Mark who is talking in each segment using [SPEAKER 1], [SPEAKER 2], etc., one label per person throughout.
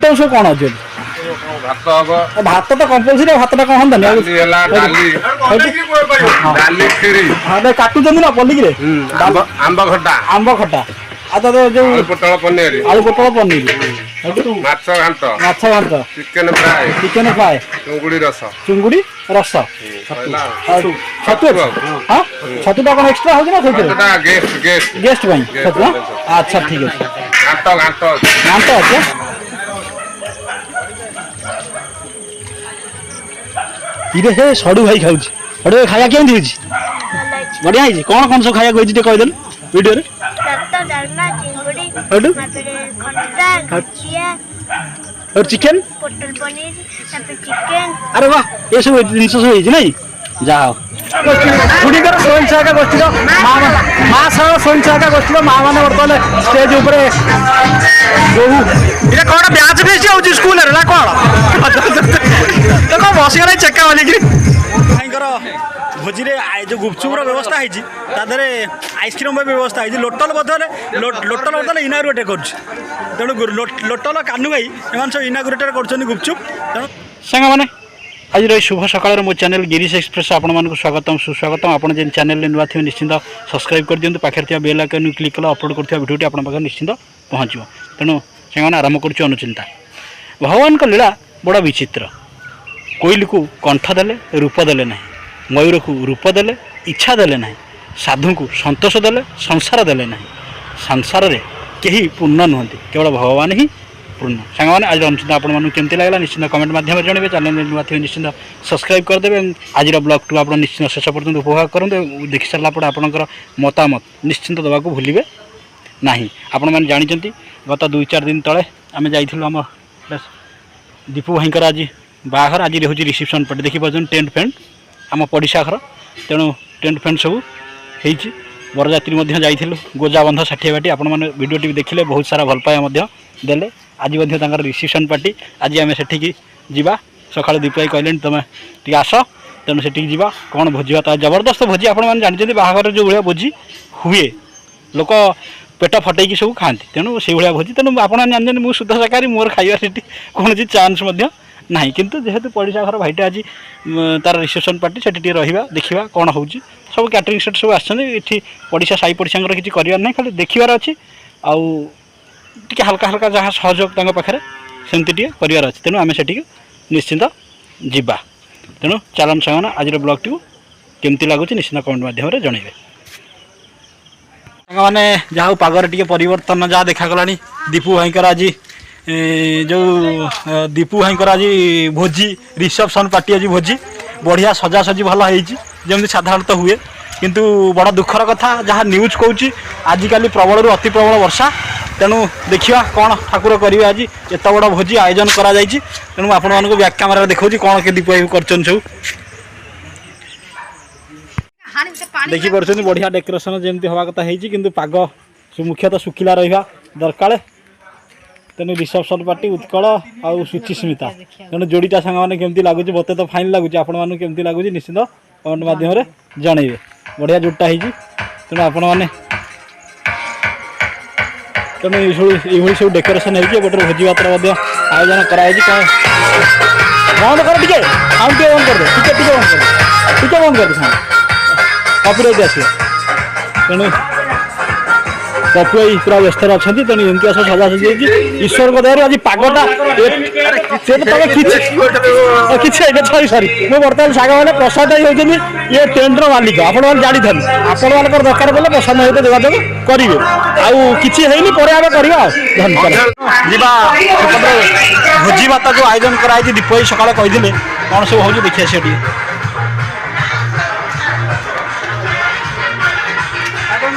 [SPEAKER 1] Item सब कौन अच्छे भात तो कंपलसरी भातटा कौन हम काटुन ना पल्लिक आंब खटा जो आलू पोटल पनीर माछ घांट चिकेन फ्राए चुंगुड़ी रस छतु हाँ छतुटा कौन एक्सट्रा हो गेस्ट छतु अच्छा ठीक है घांट अच्छे इरे हे सड़ू भाई खाऊ सड़ू भाई खाया केमती हो बढ़िया है कौन कौन सब खाया कहीदेल वीडियो और चिकेन अरे वाह ये सब जिन सब नहीं जाओ गुड़िकर स्वयं सहायता गोष्ठी माँ सह स्वयं सहायता गोष्ठी माँ मैंने बर्तमान स्टेज उपरे कौन ब्याज बेस स्कूल ना कौन तो कौन बसगला चेका बोलिक भोजी जो गुपचुपर व्यवस्था है आइसक्रीम व्यवस्था है लोटल बदले इनागुरेट कर लोटल कानू भाई एम सब इनागुरेट कर गुपचुप तेणु सांग मैंने आज शुभ सकाल मो चैनल गिरीश एक्सप्रेस आपण स्वागतम सुस्वागतम आप जिन चैनल नुआ थे निश्चिंत सब्सक्राइब कर दिखाँ पाखे बेल आइकन क्लिक कले अपलोड कर भिडियोटी आप निश्चिंत पहुँचो तेणु से आरंभ कर अनुचिंता भगवान का लीला बड़ा विचित्र कोईल को कंठ देले रूप देले ना मयूर को रूप देले इच्छा देले ना साधु को संतोष देले संसार देले ना संसार रे कहीं पूर्ण नुहति केवल भगवान ही पूर्ण सांग मैंने आज अनुचिंता आपको केमती लगला निश्चिंत कमेंट माध्यम जनइबे चैनल नुआ थे निश्चिंत सब्सक्राइब करदे आज ब्लॉग टू आप निश्चिंत शेष पर्यटन उपभोग करेंगे देखी सारापर आपंकर मतामत निश्चिंत देवा भूलिए ना आपण मैंने जानते गत 2-4 दिन तले आम जाइलु आम दीपू भाईकर आज बाहर आज हूँ रिसेप्शन पटे देखिए टेंट फेंट आम पड़िशा घर तेणु टेंट फेंट सब हो बरजात्री जाइलु गोजा बंध 60 बाटी आपण मैंने भिडियोटी देखिले बहुत सारा भल पाया देले आज रिसेप्शन पार्टी आज आम से जा सकाल दीप भाई कहले तुम टी आस तेणु से जा कौन भोजी भात जबरदस्त भोजी आप जानते बाहर जो भाया भोजी हुए लोक पेट फटैकी सब खाती तेणु से भाया भोजी तेणु आप जानते मुझे शुद्ध शाकाहारी मोर खाइबार से कौन चान्स ना किंतु जेहेतु पड़िशा घर भाईटा आज तार रिसेप्शन पार्टी से रहा देखा कौन हो सब कैटरिंग सेट सब आठी पड़िशा साई पड़िशा किसी करार ना खाली देखार अच्छी आउ टी हल्का हल्का जहाँ सहयोग पाखे सेमती करार अच्छे तेणु आम से निश्चिंत जा तेणु चलन सामना आज ब्लॉग टी केमती लगुच निश्चिंत कमेंट माध्यम जनइबे मैंने जहाँ पागर टी परिवर्तन जहाँ देखागला दीपू भाईकर आज जो दीपू भाईकर आज भोजी रिसेप्शन पार्टी आज भोजी बढ़िया सजासजी भल होमती साधारणतः हुए किंतु बड़ा दुखर कथा जहाँ न्यूज कौच आजिकल प्रबल अति प्रबल वर्षा तेणु देखा कौन ठाकुर करेंगे आज एत बड़ भोजी आयोजन करा तेणु आपण बैक कैमेरा देखा कौन के दीप भाई कर सब देखिपुर बढ़िया डेकोरेशन जमी हवा कथा है पाग मुख्यतः शुखिला रहा दरकार तेणु रिसेप्शन पार्टी उत्कल आउ सुचिस्मिता तेणु जोड़ीटा सांग मैंने केमती लगुच मत तो फाइन लगुच आपण केमती लगुच निश्चित कमेंट माध्यम जनइबे बढ़िया जोड़टा है तेणु आपण मैंने तेणु ये सब डेकोरेशन होगी भोजी भात आयोजन कराई बंद कर टे साउंड टे बंद कर दे टे बंद कर दे कॉपीराइट आस तेणु पपु भाई पूरा व्यस्त अच्छा तेणु एमती आस सजासजी ईश्वर को दया आज पागटा सरी सरी मुझे बर्तमान साग मैंने प्रसाद होती ये टेंटर मालिक आप जानी था आपण मान दरकार पड़े प्रसाद सहित जोगाजोग करेंगे आउ कि धन्यवाद भोजी भात जो आयोजन कराई दीप भाई सकाल कही कौन सब हो देखिए से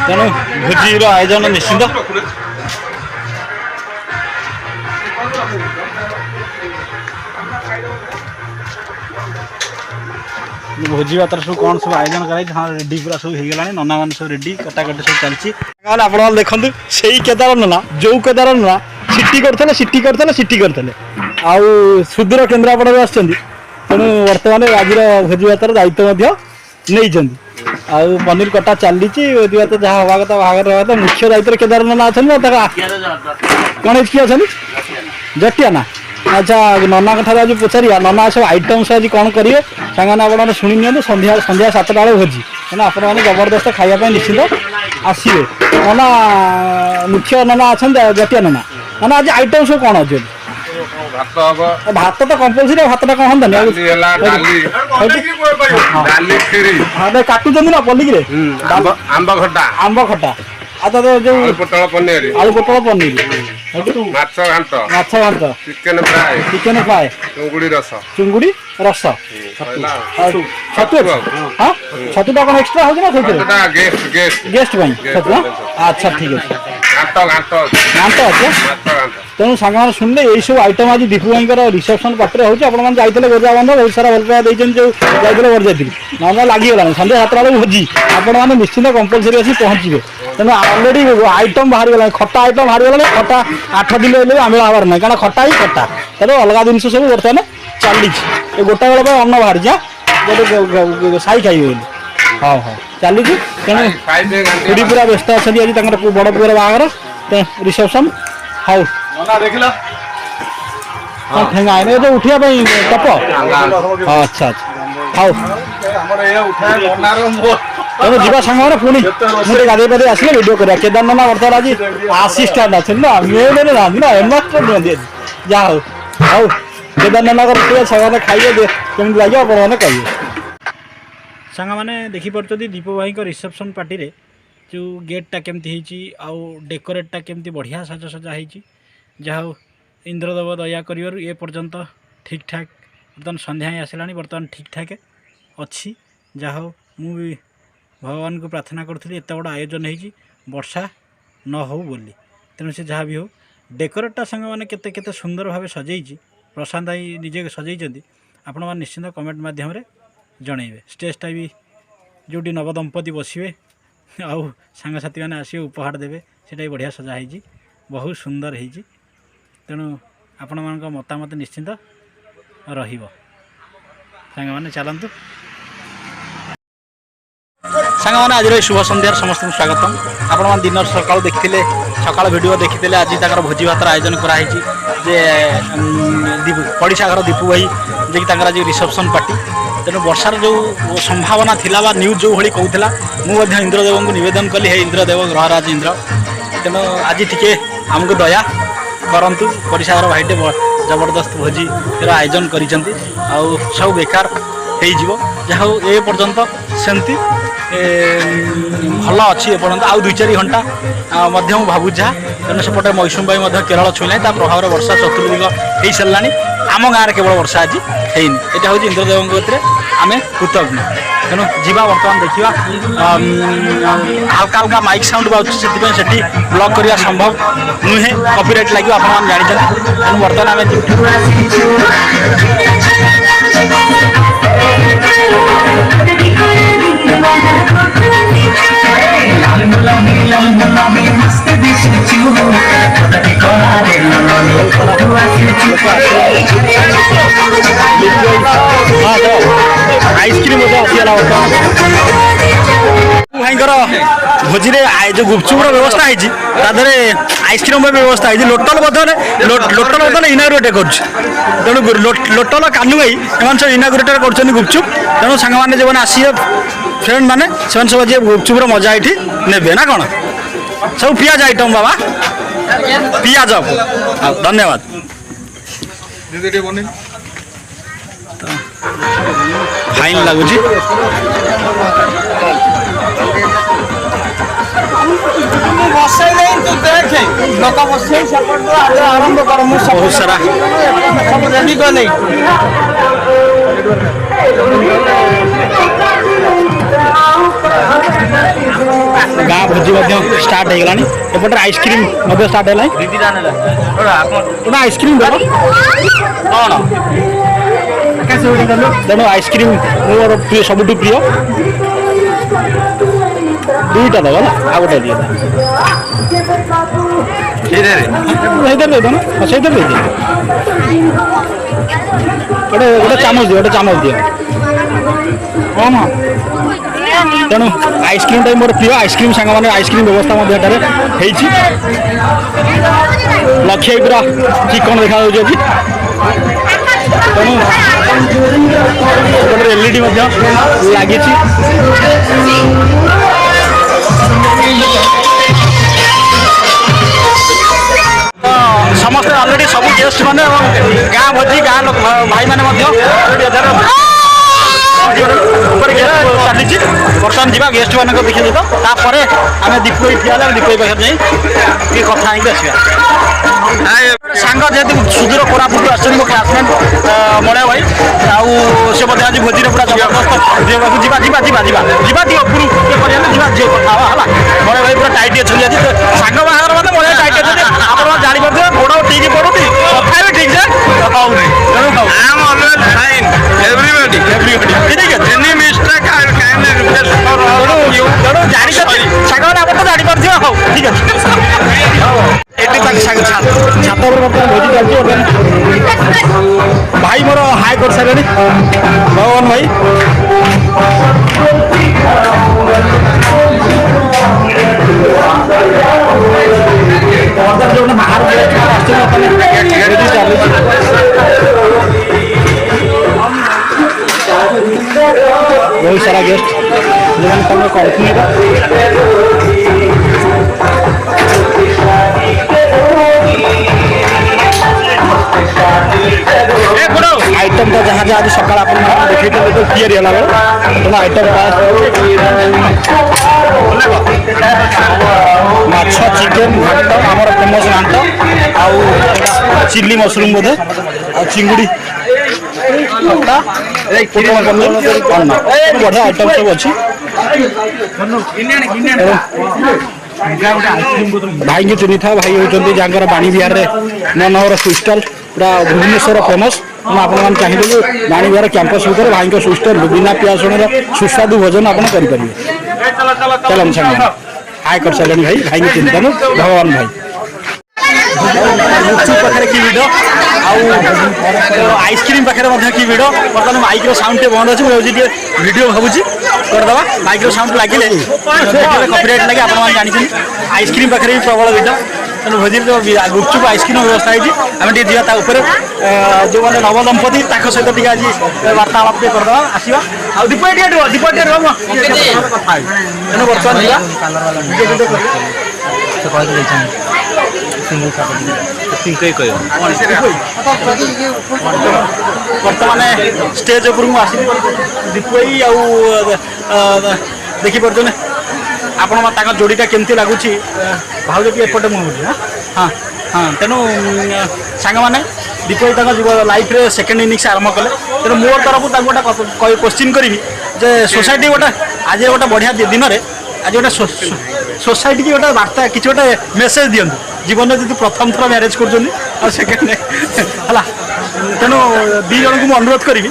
[SPEAKER 1] तेणु भोजी आयोजन निश्चिंत भोजी भात सब कौन सब आयोजन कराई हाँ रेडी पूरा सब हो गला नना मान सब रेडी कटाकटी सब चलती आप देखते से केदार नना जो केदार नना सिटी करते आउ सुदूर केन्द्रापड़ा भी आसुँच तेणु बर्तमान आज भोजी भातर दायित्व नहीं आउ पनीर कटा चली भोजी भात जहाँ हवा कथा बाहर रहा मुख्य दायित्व केदार नना अच्छा कौन किए अच्छा जटिया ना अच्छा नना कथा आज पचारिया नना सब आइटम्स आज कौन करेंगे सामान आप शुणी नि सन्ध्या सन्ध्या 7टा बेले भोजी तेना आपने जबरदस्त खावाई निश्चित आसवे नना मुख्य नना अच्छा जटिया नना नना आज आइटम सब कौन अच्छे भात तो कंपलसरी भातटा कौन हम काटुन ना पलिक आंब खटा आता तो जो
[SPEAKER 2] आलू पोटल पनीर माछ घांट चिकन फ्राए
[SPEAKER 1] चुंगुड़ी रस छतु हाँ छतुटा कौन एक्सट्रा हो गेस्ट अच्छा ठीक है घांट अच्छे तेणु सांग शुणिले यही सब आइटम आज दीपू भाई रिसेप्शन पार्टी होती आपने जाते गोजा बंध बहुत सारा भल पाया जो जाते बरजाती ना लगिगला सन्ध्या 7टा बेले भोजी आपने निश्चित कंपलसरी अच्छी पहुँचे तेणु अलरेडी आइटम बाहरी गला खटा आइटम बाहरी गला खटा 8 दिन रही आमिला हबार ना क्या खटा ही खटा तेणु अलग जिन सब बर्तमान चली गोटा बेल अन्न बाहरी गोटे साई खाइबे हाँ हाँ चली तेणु पूरी पूरा व्यस्त अच्छा आज बड़ पुअर बाहर रिसेप्शन हाउ ठेंगा जो उठा टप अच्छा अच्छा हाउ तेणु जीवा सांग पुणी मुझे गाधे पाधे आसले भिड करा केदार नना बर्तमान आज आसिस्टाट अच्छे ना मेन ना हेडमास्टर नुहति जहाँ हूँ हाउ केदार नना सारे खाइए कमी लगे आपने कहे सांग मैंने देखिपे दीपू भाई रिसेप्शन पार्टी रे जो गेटा केमती आउ डेकोरेटा केमती बढ़िया साजसजा होती जहाँ इंद्रदेव दया कर ये पर्यंत ठीक ठाक बर्तमान सन्ध्या ही आसला बर्तमान ठीक ठाक अच्छी जहाँ मुझे भगवान को प्रार्थना करी एत बड़ आयोजन हो वर्षा न हो बोली तेणु से जहाँ भी हो डेकोरेटा सांग मैंने केते सुंदर भाव सजई प्रशांत भाई निजे सजई आपण मैंने निश्चिंत कमेंट मध्यम जनइबे स्टेजटा भी जो नवदंपति बसवे आउ सांगसाथी मैंने आसवे उपहार देवे सेटा भी बढ़िया सजा हो बहुत सुंदर हो तेणु आपण मान मतामत निश्चिंत सांग मैंने चलतु सांग मैंने आज शुभ सन्धार समस्त स्वागतम आपण दिन सकाल देखते सकाल वीडियो देखते आज तक भोजी भातर आयोजन कराई पड़िशा घर दीपू भाई जे कि आज रिसेप्शन पार्टी तेणु वर्षार जो संभावना थिला बा न्यूज जो भाई कहूला मुझे इंद्रदेव को नवेदन कली हे इंद्रदेव ग्रहराज इंद्र तेणु आज टी आमको दया करंतु पड़िशा घर भाईटे जबरदस्त भोजी आयोजन कर सब बेकार हो जहाँ ए पर्यंत सेमती भल अच्छी एपर्यंत आउ 2-4 घंटा भावुँ जहाँ तेणु सेपटे मौसुमी बायु केरल छुईला प्रभाव में वर्षा चतुर्दिग हो सारा आम गाँव में केवल वर्षा आज है यहाँ हूँ इंद्रदेव कति आम कृतज्ञ तेणु जीवा बर्तमान देखा हल्का हल्का माइक साउंड बाजू से ब्लॉक करवा संभव नुहे कॉपीराइट लगे आप जानते तेणु बर्तमान आइसक्रीम भाई भोजी जो गुपचुप व्यवस्था है आइसक्रीम व्यवस्था है लोटल लोटल इनागुरेट करेणु लोटल कानू भाई एम सब इनागुरेट कर गुपचुप तेणु सांग मैंने जो आसिए फ्रेंड मैंने सब आज गुपचुप मजा ये ने ना कौन सब पियाज आइटम बाबा पियाज धन्यवाद फाइन लगुच बहुत सारा गाँ भोजी स्टार्ट हो गलानी एपटे आइसक्रीम स्टार्ट है आइसक्रीम कौन तेणु आइसक्रीम मोर प्रिय सबुठ प्रिय दुईटा दब ना आ गोटे दिए दे दो ना से दे गोटे चामच दिए हाँ ତେଣୁ ଆଇସ୍କ୍ରିମ୍ଟା ମୋର ପ୍ରିୟ। ଆଇସ୍କ୍ରିମ୍ ସାଙ୍ଗମାନେ ଆଇସ୍କ୍ରିମ୍ ବ୍ୟବସ୍ଥା ମଧ୍ୟ ଏଠାରେ ହେଇଛି। ଲକ୍ଷ୍ୟ ପୁରା ଠିକ୍ କ'ଣ ଦେଖାଯାଉଛି ଆଜି। ତେଣୁ ଗୋଟେ ଏଲ୍ଇଡି ମଧ୍ୟ ଲାଗିଛି। ସମସ୍ତେ ଅଲରେଡ଼ି ସବୁ ଗେଷ୍ଟ ମାନେ ଏବଂ ଗାଁ ଭୋଜି ଗାଁ ଲୋକ ଭାଇମାନେ ମଧ୍ୟ ଉପରେ ଚାଲିଛି। ବର୍ତ୍ତମାନ ଯିବା ଗେଷ୍ଟ ମାନଙ୍କ ଦେଖିଲେ ତ ତାପରେ ଆମେ ଦୀପଇ ଠିଆ ହେଲେ ଦୀପଇ ପାଖରେ ଯାଇ ଟିକେ କଥା ହେଇକି ଆସିବା। ସାଙ୍ଗ ଯେହେତୁ ସୁଦୂର କୋରାପୁଟ ଆସିଛନ୍ତି ମୋ କ୍ଲାସମେଟ୍ ମଳୟ ଭାଇ, ଆଉ ସେ ମଧ୍ୟ ଆଜି ଭୋଜିରେ ପୁରା ଜବରଦସ୍ତ ଯିବାକୁ ଯିବା ଯିବା ଯିବା ଯିବା ଯିବା ଟିକେ ଉପରୁ ଇଏ କରିବା ଯିବା ଝିଅ କଥା ହେବା ହେଲା। ମଳୟ ଭାଇ ପୁରା ଟାଇଟ୍ ଅଛନ୍ତି ଆଜି। ସାଙ୍ଗ ବାହାଘର ମାନେ ମଳୟ ଟାଇଟ୍ ଅଛନ୍ତି। ଆପଣ ଜାଣିପାରୁଥିବେ ଗୋଡ଼ ଠିକ୍ ପଡ଼ୁଛି, କଥା ବି ଠିକ୍ ସେ ହଉନି। ତେଣୁ ହଉ ତେଣୁ ଜାଣିଛନ୍ତି ସାଙ୍ଗମାନେ ଆପଣ ତ ଜାଣିପାରୁଥିବେ। ହଉ ଠିକ୍ ଅଛି। ଏଠି ତାଙ୍କ ଛାତ ଉପରେ ବର୍ତ୍ତମାନ ଭୋଜି ଚାଲିଛି। ଭାଇ ମୋର ହାଇ କରିସାରିଲେଣି ଭଗବାନ ଭାଇ। ଯୋଉମାନେ ବାହାର ଆସୁଛନ୍ତି ଚାଲୁଛି। ବହୁତ ସାରା ଗେଷ୍ଟ ଯେଉଁମାନେ ତାଙ୍କର କରୁଛନ୍ତି। ଆଇଟମ୍ଟା ଯାହା ଯାହା ଆଜି ସକାଳେ ଆପଣମାନେ ଦେଖେଇଥିଲେ ତ ତିଆରି ହେଲା ବେଳେ ତେଣୁ ଆଇଟମ୍ଟା ମାଛ, ଚିକେନ୍, ଭାତ, ଆମର ଫେମସ୍ ଘାଣ୍ଟ, ଆଉ ଚିଲି ମସରୁମ୍ ବୋଧେ, ଆଉ ଚିଙ୍ଗୁଡ଼ି ଖଟା, ପୋଟଳ ପନିର, ଅନ୍ନ, ବଢ଼ିଆ ଆଇଟମ୍ ସବୁ ଅଛି। ଭାଇଙ୍କୁ ଚିହ୍ନିଥାଉ। ଭାଇ ହେଉଛନ୍ତି ଯାହାଙ୍କର ବାଣୀ ବିହାରରେ ନଅର ସୁଇଷ୍ଟଲ୍ ପୁରା ଭୁବନେଶ୍ୱର ଫେମସ୍। ତେଣୁ ଆପଣମାନେ ଚାହିଁଲେ ଯେ ବାଣୀ ବିହାର କ୍ୟାମ୍ପସ୍ ଭିତରେ ଭାଇଙ୍କ ସୁଇଷ୍ଟଲ୍ ବିନା ପିଆଜଣର ସୁସ୍ୱାଦୁ ଭୋଜନ ଆପଣ କରିପାରିବେ। ଚାଲନ୍ତୁ ସାଙ୍ଗମାନେ ହାଇ କରିସାରିଲେଣି ଭାଇ। ଭାଇଙ୍କୁ ଚିହ୍ନିଥାନ୍ତୁ ଭଗବାନ ଭାଇ। ଗୁପଚୁପ୍ ପାଖରେ କି ଭିଡ଼, ଆଉ ଆଇସ୍କ୍ରିମ୍ ପାଖରେ ମଧ୍ୟ କି ଭିଡ଼। ବର୍ତ୍ତମାନ ମାଇକ୍ର ସାଉଣ୍ଡ ଟିକେ ବନ୍ଦ ଅଛି। ମୁଁ ଭାବୁଛି ଟିକେ ଭିଡ଼ିଓ ଭାବୁଛି କରିଦେବା। ମାଇକ୍ର ସାଉଣ୍ଡ ଲାଗିଲେ କପିରାଇଟ୍ ଲାଗି ଆପଣମାନେ ଜାଣିଛନ୍ତି। ଆଇସ୍କ୍ରିମ୍ ପାଖରେ ବି ପ୍ରବଳ ଭିଡ଼। ତେଣୁ ଭୋଜିରେ ଗୁପଚୁପ୍ ଆଇସ୍କ୍ରିମ୍ ବ୍ୟବସ୍ଥା ହେଇଛି। ଆମେ ଟିକେ ଯିବା ତା ଉପରେ। ଯେଉଁମାନେ ନବଦମ୍ପତି ତାଙ୍କ ସହିତ ଟିକେ ଆଜି ବାର୍ତ୍ତାଳାପ ଟିକେ କରିଦେବା ଆସିବା। ଆଉ ଦୀପ ଟିକେ ରୁହ, ଦୀପ ଟିକେ ରୁହ କଥା ହେବି। ତେଣୁ ବର୍ତ୍ତମାନ ଯିବା। ବର୍ତ୍ତମାନ ଷ୍ଟେଜ୍ ଉପରକୁ ମୁଁ ଆସିଲି। ଦୀପଇ ଆଉ ଦେଖିପାରୁଛନ୍ତି ଆପଣ ତାଙ୍କ ଯୋଡ଼ିଟା କେମିତି ଲାଗୁଛି। ଭାଉଜ ଟିକେ ଏପଟେ ମୁଁ ହେଉଛି। ହଁ ହଁ। ତେଣୁ ସାଙ୍ଗମାନେ ଦୀପଇ ତାଙ୍କ ଲାଇଫ୍ରେ ସେକେଣ୍ଡ ଇନିଂସ୍ ଆରମ୍ଭ କଲେ। ତେଣୁ ମୋ ତରଫରୁ ତାଙ୍କୁ ଗୋଟେ କୋଶ୍ଚିନ୍ କରିବି ଯେ ସୋସାଇଟି ଗୋଟେ ଆଜି ଗୋଟେ ବଢ଼ିଆ ଦିନରେ ଆଜି ଗୋଟେ सोसाइटी की गोटे बार्ता कि गोटे मेसेज दिंतु जीवन जी प्रथम थर मैरेज कर सेकेंड है तेणु दी जन को अनुरोध करी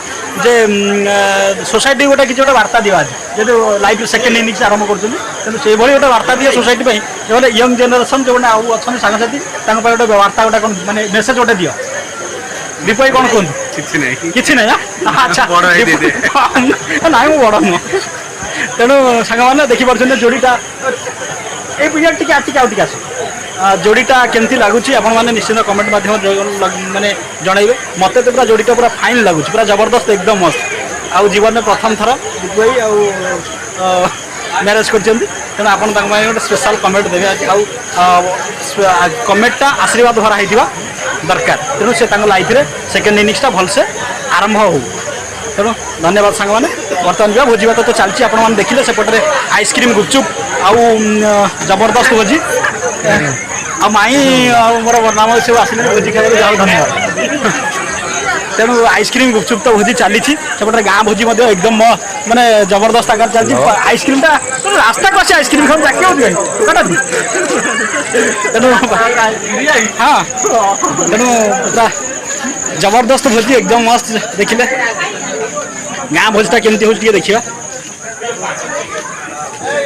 [SPEAKER 1] जे सोसाइटी गोटे कि गोटे बार्ता दिवा जेहतु लाइफ सेकेंड इनिंग्स आरंभ कर से गोटे बार्ता दिए सोसाइटी जो यंग जेनेरेशन जो अच्छा सांगसाथी गोटे बार्ता गोटे कौन माने मेसेज गोटे दियो दीपई कौन कहते कि ना अच्छा ना बड़ नुह तेणु सांग मैंने देखिपुर जोड़ीटा ये टी आस जोड़ीटा केमती लगुच आपने निश्चित कमेंट माध्यम मानने जनइबे मत तो पूरा जोड़ीटा पूरा फाइन लगुच पूरा जबरदस्त एकदम मस्त आउ जीवन में प्रथम थर दीपई मैरेज कर तेणु आप गोटे स्पेशल कमेंट देवे कमेंटा आशीर्वाद भरा होता दरकार तेणु से लाइफ में सेकेंड इनिंग्सटा भलसे आरंभ हो तेणु धन्यवाद सांग मैंने बर्तमान जा भोजी भात तो चलती आप देखिले सेपटे आइसक्रीम गुपचुप आउ जबरदस्त भोजी आ माई मोर नाम सब आसिले भोजी खाई धन्यवाद तेणु आइसक्रीम गुपचुप तो भोजी चली सेपटे गाँ भोजी एकदम माने जबरदस्त आकार चलती आइसक्रीम रास्ता को आइसक्रीम खाऊ जाके तेणु हाँ तेणु जबरदस्त भोजी एकदम मस्त देखिले गाँ भोजटा केमती हो देखा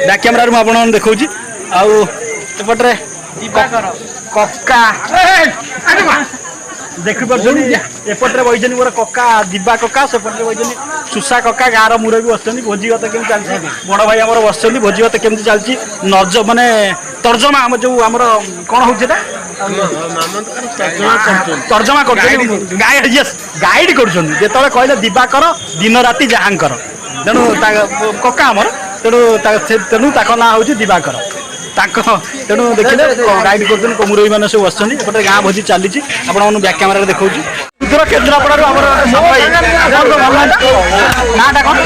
[SPEAKER 1] बैक कैमेरा में आपन देखा आउपटे कक्का ଦେଖିପାରୁଛନ୍ତି ଏପଟରେ ବଇଛନ୍ତି ମୋର କକା ଦିବା କକା ସେପଟରେ ବଇଛନ୍ତି ସୁସା କକା ଗାଁର ମୁରବି ବସିଛନ୍ତି ଭୋଜିଭାତ କେମିତି ଚାଲିଛି ବଡ଼ ଭାଇ ଆମର ବସିଛନ୍ତି ଭୋଜିଭାତ କେମିତି ଚାଲିଛି ମାନେ ତର୍ଜମା ଆମ ଯୋଉ ଆମର କ'ଣ ହେଉଛି ଏଟା ତର୍ଜମା କରୁଛନ୍ତି ଗାଇଡ୍ କରୁଛନ୍ତି ଯେତେବେଳେ କହିଲେ ଦିବାକର ଦିନ ରାତି ଯାହାଙ୍କର ତେଣୁ କକା ଆମର ତେଣୁ ତାଙ୍କ ନାଁ ହେଉଛି ଦିବାକର ତାଙ୍କ ତେଣୁ ଦେଖିଲେ ଗାଇଡ୍ କରୁଛନ୍ତି ମୁରବି ମାନେ ସବୁ ବସିଛନ୍ତି ଏପଟେ ଗାଁ ଭୋଜି ଚାଲିଛି ଆପଣମାନଙ୍କୁ ବ୍ୟାକ୍ କ୍ୟାମେରାରେ ଦେଖାଉଛି ଉତ୍ତର କେନ୍ଦ୍ରାପଡ଼ାରୁ ଆମର ନାଁଟା କ'ଣ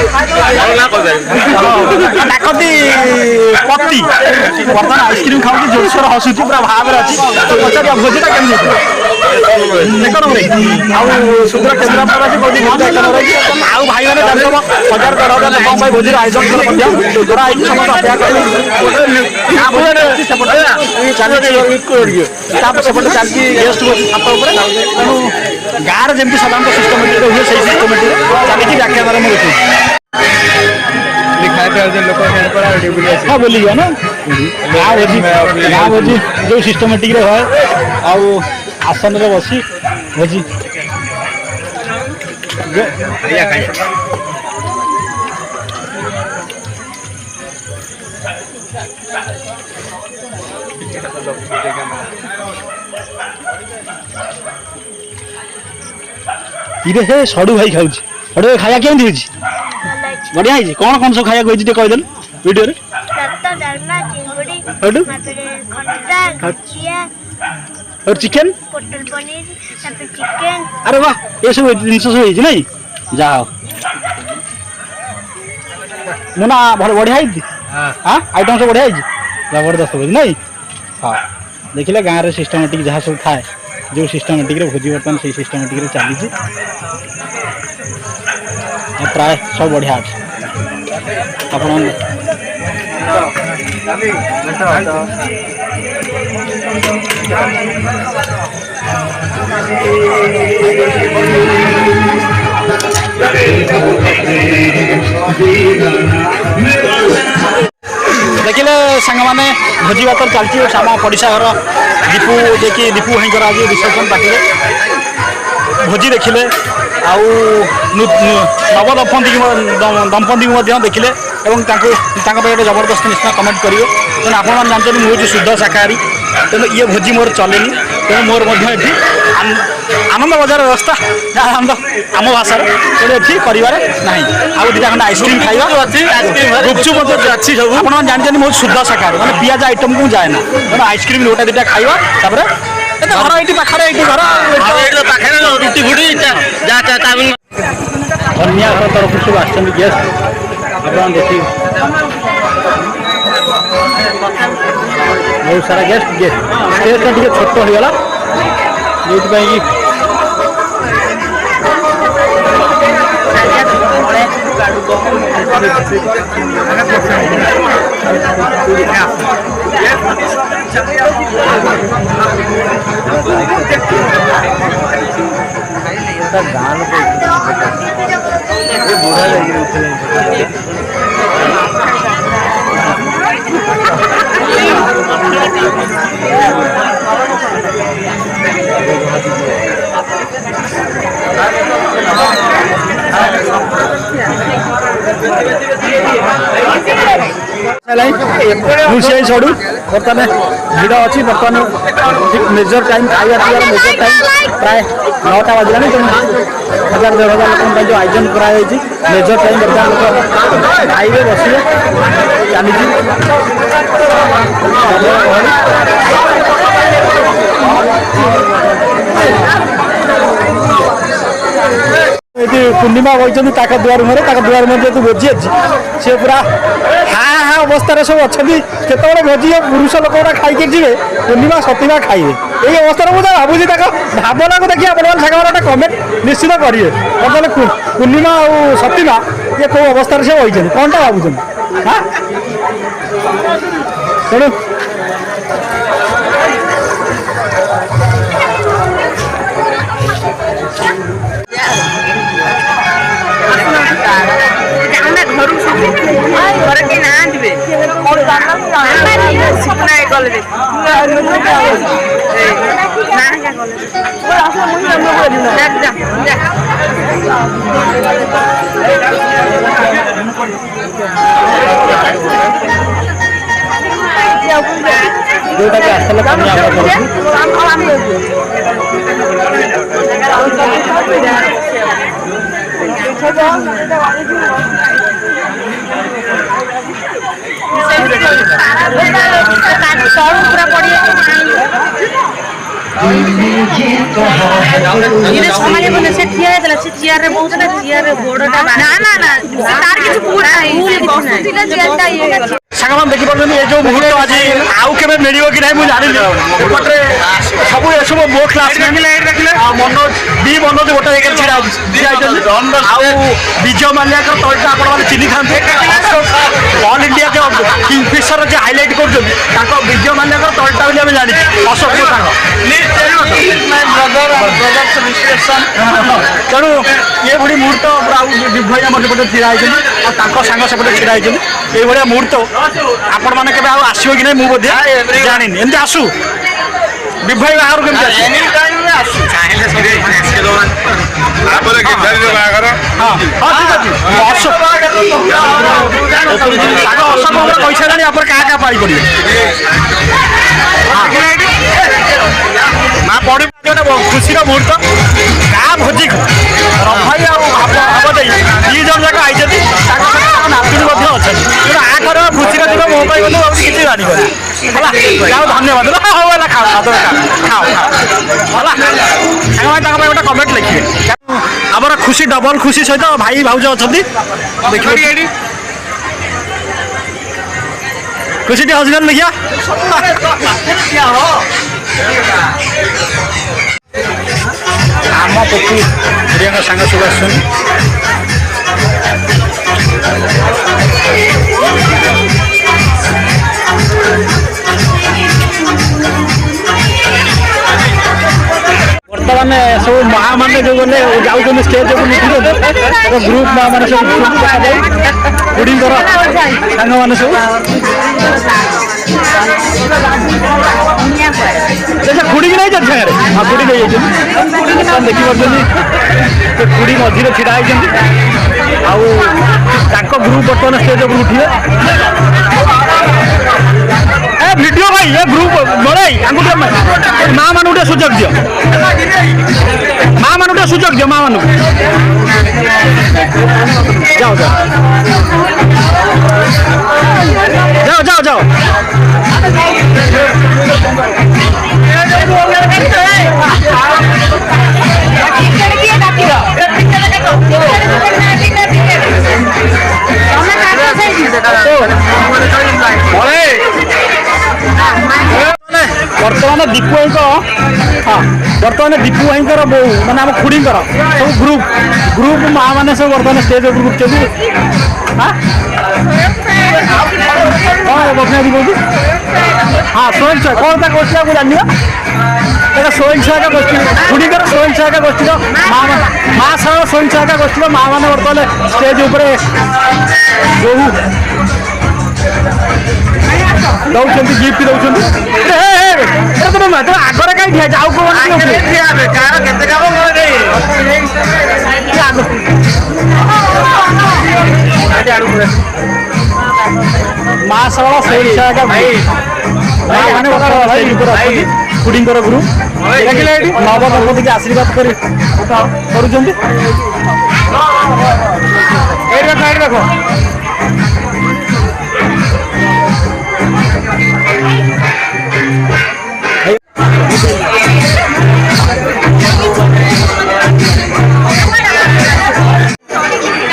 [SPEAKER 1] ଡାକନ୍ତି ପତି ବର୍ତ୍ତମାନ ଆଇସ୍କ୍ରିମ୍ ଖାଉଛି ଜୋରସୋର ହସୁଛି ପୁରା ଭାବରେ ଅଛି ପଚାରିବା ଭୋଜିଟା କେମିତି ଆଉ ସୁନ୍ଦର କେନ୍ଦ୍ରାପଡ଼ା ଅଛି କହୁଛି ଆଉ ଭାଇମାନେ ଜାଣିଥିବ 1000-1500 ଲୋକଙ୍କ ପାଇଁ ଭୋଜିର ଆୟୋଜନ ମଧ୍ୟ ଧରା ହେଇଛି ସମସ୍ତେ ଅପେକ୍ଷା କରି ସେପଟେ ଚାଲିଛି ଗେଷ୍ଟ ଭୋଜି ଛାତ ଉପରେ ତେଣୁ ଗାଁରେ ଯେମିତି ସାଧାରଣତଃ ସିଷ୍ଟମେଟିକ୍ରେ ହୁଏ ସେଇ ସିଷ୍ଟମେଟିକ୍ରେ ଚାଲିଛି ବ୍ୟାଖ୍ୟାରେ ମୁଁ ଦେଖୁଛି ହଁ ବୁଲିଯିବା ନା ଗାଁ ଭୋଜି ଯେଉଁ ସିଷ୍ଟମେଟିକ୍ରେ ହୁଏ ଆଉ ଆସନରେ ବସି ଭୋଜି ଇରେ ହେ ସଡ଼ୁ ଭାଇ ଖାଉଛି ସଡ଼ୁ ଭାଇ ଖାଇବା କେମିତି ହେଇଛି ବଢ଼ିଆ ହେଇଛି କ'ଣ କ'ଣ ସବୁ ଖାଇବାକୁ ହେଇଛି ଟିକେ କହିଦେଲୁ ଭିଡ଼ିଓରେ ଚିକେନ୍ ଆରେ ବାହ ଏସବୁ ଜିନିଷ ସବୁ ହେଇଛି ନାଇଁ ଯାହା ହଉ ମୁଁ ନା ଭଲ ବଢ଼ିଆ ହେଇଛି ହଁ ଆଇଟମ୍ ସବୁ ବଢ଼ିଆ ହେଇଛି ଜବରଦସ୍ତ ଭୋଜି ନାଇଁ ହଁ ଦେଖିଲେ ଗାଁରେ ସିଷ୍ଟମେଟିକ୍ ଯାହା ସବୁ ଥାଏ जो सिस्टमेटिक भोजी बर्तमान से सिस्टमेटिक चली प्राय सब बढ़िया अच्छे आपण देखिले सांग मैंने भोजी भात चलती आम पड़िशा घर दीपू जे कि दीपू भाई आज रिसेप्शन पार्टी भोजी देखिले आउ नव दंपति देखिले और गोटे जबरदस्त निश्चय कमेंट करेंगे तेणु आप जानते मुझे शुद्ध शाकाहारी तेणु ये भोजी मोर चलेनी तेणु मोर ये आनंद बजार व्यवस्था आनंद आम भाषा तेणु ये कर आउ दुटा खंड आइसक्रीम खाଇବା गुपचुप अच्छी सब आप जानते बहुत शुद्ध शाकाहारी मैंने पियाज आइटम को जाए ना तेणु आइसक्रीम गोटा दुटा खाଇବା घर ये पाखे ये घर रुटी फुटी धनिया घर तरफ सब आसछन गेस्ट आप देखिए बहुत सारा गेस्ट स्टेज टा टे छोट होगा जो सड़ू बर्तमान भिड़ अच्छी बर्तमान मेजर टाइम खाଇବା पिबार मेजर टाइम प्राय 9टा बजला तेणु 1000-1500 लोक जो आयोजन कराई मेजर टाइम बर्तमान लोक खाइबे बसवे चली पूर्णिमा बही दुआर मुहर जो भोजी अच्छी सी पूरा हाँ हाँ अवस्था सब अच्छा केत भोजी पुरुष लोक खाई जी पूर्णिमा सतीमा खाइबे यही अवस्था मुझे भावुँ भावना को देखिए आप गोटे कमेंट निश्चित करेंगे बर्तमान पूर्णिमा और सतीमा ये कौ अवस्था से बही कौन टा भावुँ हाँ तेणु घर के ना जोटाक आसला कमी सामान देखी पार्टी ये जो मुहूर्त आज आउ के मिल कि ना मुझे जानी एपटे सब ये सब मो क्लास मनोज बी मनोज गोटे जगह विजय माल्या तलटा आप चिन्ह था ऑल इंडिया जो किंगफिशर जो हाइलाइट कर विजय माल्या तलटा बोली आम जानी अशोक तेणु ये भली मुहूर्त भाई मध्यपटे ढड़ा होती सांग सेपटे ढड़ा होती ये मुहूर्त आपण मैंने के आसो कि नहीं मुझे जानी एमती आसू विभाई बाहर कैसा जानी क्या क्या पाई पड़े माँ पड़ी गोटे खुशी मुहूर्त क्या भोजी रफाई आबदाई दी जन जाक आई नातुणी अच्छा आखर खुशी दिन मो किसी जानी जाओ धन्यवाद खाओ खाओ खाओ गोटे कमेंट लिखे आमर खुशी डबल खुशी सहित भाई भाउज अच्छा देखिए खुशी टी हजबैंड लिखिया आम पक्षी प्रियंका सांग सब आस बर्तमान सब माँ मैंने जो गले जाऊँ स्टेज ग्रुप माँ मैंने सब गुड़ी सांग मैंने सब खुड़ी नहीं जाते सागर हाँ खुड़ी नहीं देखी पार्टी खुड़ी मझे ढड़ा होती ग्रुप बर्तमान स्टेज उपर उठे ए वीडियो भाई ये ग्रुप बड़ाई माँ मान सुजोग दियो माँ मान सुजोग दियो माँ मान जाओ जाओ जाओ जाओ बर्तमान दीपू भाई हाँ बर्तमान दीपू भाई बो मैंने आम खुड़ी सब ग्रुप ग्रुप माँ मैंने सब बर्तमान स्टेज उपर उठे हाँ बसना कहूँ हाँ स्वयं सहायक कौन था गोष्ठी आपको जानिए এটা स्वयं सहायक गोष्ठी खुड़ीकर स्वयं सहायक गोष्ठी माँ सह स्वयं सहायक गोष्ठी माँ मैंने बर्तमान स्टेज उपर बहु दौरान गिफ्ट दौरान तुम आगे कहीं ठिया जाऊ माँ सब स्वयं सहायक मैंने खुड़ी ग्रुप नव दंपति की आशीर्वाद कर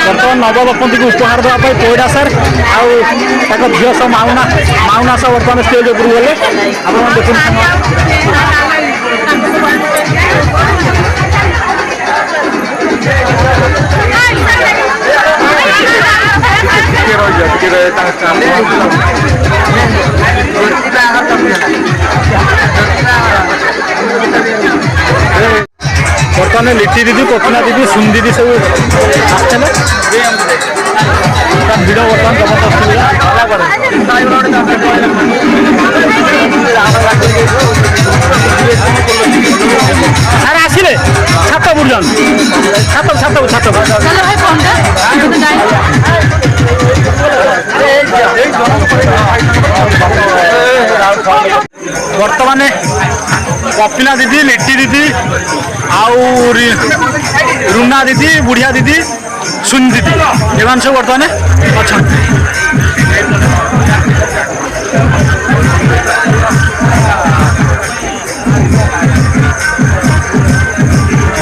[SPEAKER 1] बर्तमान नवदंपति को उपहार देवाई पैड़ा सार आउ झील सब माउना सब बर्तमान स्टेज उपर गले आप देखते बर्तमान लिट्टी दीदी पथना दीदी सुन दीदी सब आसते ଭିଡ଼ ବର୍ତ୍ତମାନ ଜବରଦସ୍ତ ସାର୍ ଆସିଲେ ଛାତ ବୁଲୁଛନ୍ତି ଛାତ ବର୍ତ୍ତମାନ କପିଲା ଦିଦି ଲେଟି ଦିଦି ଆଉ ରୁନା ଦିଦି ବୁଢ଼ିଆ ଦିଦି ସୁନି ଦିଦି ଏମାନେ ସବୁ ବର୍ତ୍ତମାନ ଅଛନ୍ତି।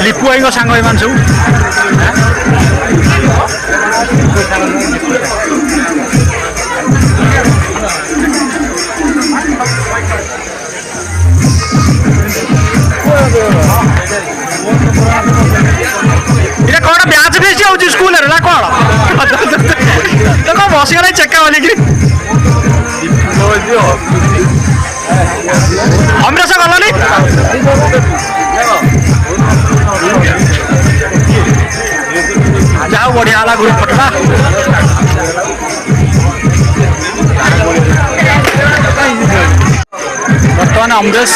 [SPEAKER 1] ଲିପୁ ଭାଇଙ୍କ ସାଙ୍ଗ ଏମାନେ ସବୁ এটা কଣ ব্ୟାଚ୍ ଫିଷ୍ଟ ହଉଛି ସ୍କୁଲରେ ନା କଣ ତ କଣ ବସିଗଲା ଚେକା ବୋଲିକିରି ଅମରେଶ ଗଲନି ଯାହା ବଢିଆ ହେଲା ଗ୍ରୁପ ଫଟୋଟା ବର୍ତ୍ତମାନ ଅମରେଶ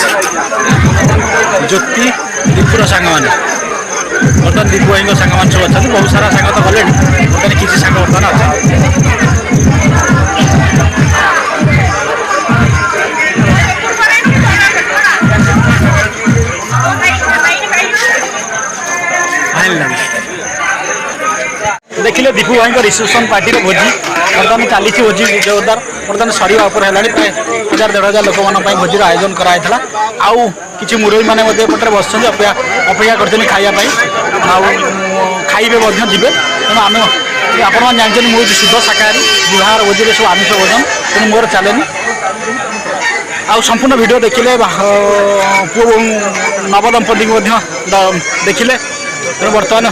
[SPEAKER 1] ଜ୍ୟୋତି ଦୀପୁର ସାଙ୍ଗମାନେ ବର୍ତ୍ତମାନ ଦୀପୁ ଭାଇଙ୍କ ସାଙ୍ଗମାନେ ସବୁ ଅଛନ୍ତି ବହୁତ ସାରା ସାଙ୍ଗ ତ ଗଲେଣି ବର୍ତ୍ତମାନ କିଛି ସାଙ୍ଗ ବର୍ତ୍ତମାନ ଅଛନ୍ତି। देखिले दीपू भाई रिसेप्शन पार्टी भोजी बर्तमान चली भोजी जोरदार बर्तमान सरिया उपर है प्राय 1000-1500 लोक मान भोजीर आयोजन कराइला आउ कि मुरई मैंने पटे बस अपेक्षा कर खावाई खाइबे जीवे तेणु आम आपण जानते मुझे शुद्ध शाकाहारी विवाह भोजी सब आमिष भोजन तेणु मोर चले आउ संपूर्ण वीडियो देखिले पुओ नवदंपति देखिले तेणु बर्तमान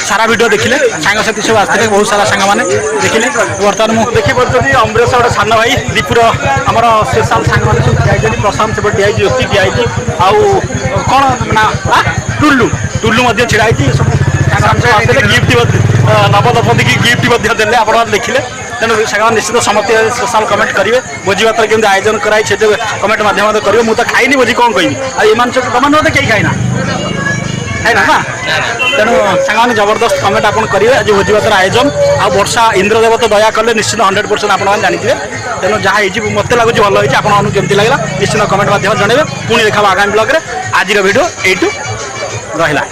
[SPEAKER 1] सारा वीडियो देखिले सांगसाथी सब आसते बहुत सारा सांग मैंने देखिले बर्तमान मुझे देखी पार्टी अमरेश गोटे सान भाई दीपुर आमर स्पेशल सांग मैंने सब दिखाई प्रशांत से दिखाई ज्योति दिखाई आउ कौन ना टुल्लू टुल्लू छिड़ाई सब आसते गिफ्ट नवदंपति की गिफ्ट देते आप देखिले तेणु सांग निश्चित समस्त स्पेशल कमेंट करेंगे भोजी भात केमती आयोजन कराई से कमेंट माध्यम करेंगे मुझे खाइनी भोजी कौन कह तुम तो कहीं खाइना है ना तेणु सांग जबरदस्त कमेंट आप करेंगे आज भोजी भातर आयोजन आ वर्षा इंद्रदेव तो दया कले निश्चित 100% आप जानते तेणु जहाँ मत लगुच भल होती आपको केमती लगे निश्चित कमेंट माध्यम जनइबे पुणी देखा आगामी ब्लॉग रे आज वीडियो यू रहा।